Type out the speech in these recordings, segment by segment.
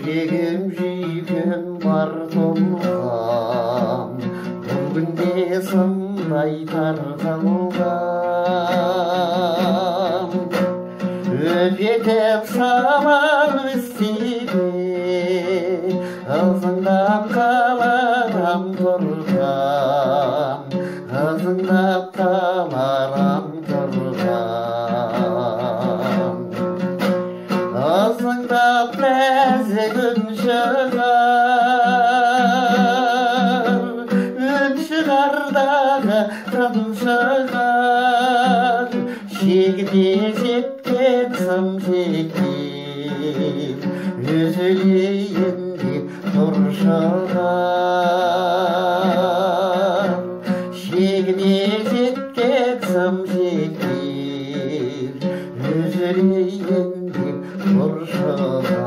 жүйкем бар толғам, бұл күнде сындай тартылғам. Өпетіп самал үстінде ызыңдап қаларам тұрғам, ызыңдап қаларам тұрғам. Ызыңдап нәзік үн шығардағы тым шығар, шегіне жеткен сым шеккен, үзілейін деп тұршыған. Шегіне жеткен сым шеккен, үзілейін деп тұршыған.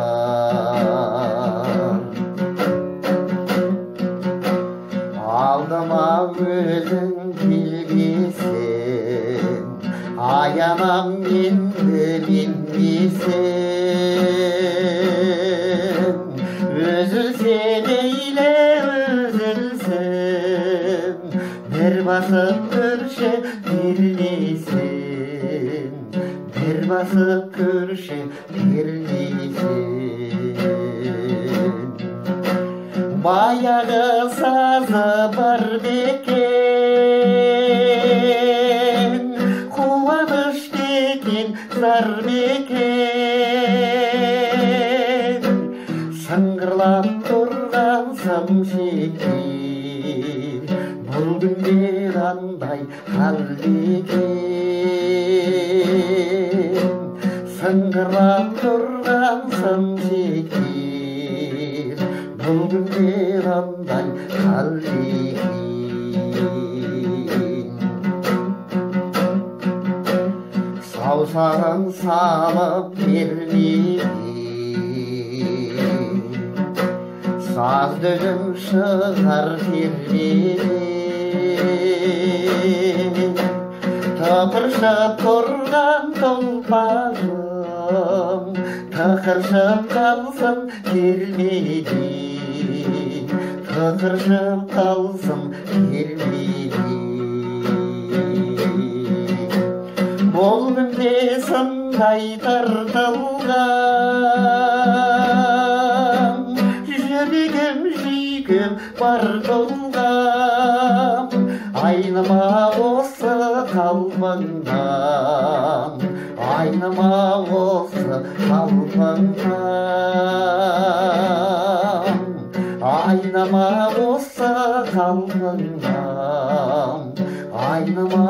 Алдыма өзің келгесін, аянам енді менмесін. Үзілсе мейлі үзілсін, бір басып көрші бермесін, бір басып көрші бермесін. Баяғы сазы бар бекен, қуаныш бекен, зар бекен. Сыңғырлап тұрған сым шеккен, бұл күнде қандай хал екен. Сыңғырлап тұрған сым шеккен, бұл күнде қандай хал екен. Саусағын салып термеден, саз дүзім шығар термеден. Тыпыршып тұрған тұлпарым, тықыршып қалсын термеден, тықыршып қалсын термеден. Бұл күнде сындай тартылғам, жүрегім жүйкем бар толғам. Айныма осы қалпыңнан, айныма осы қалпыңнан. Айныма осы қалпыңнан, айныма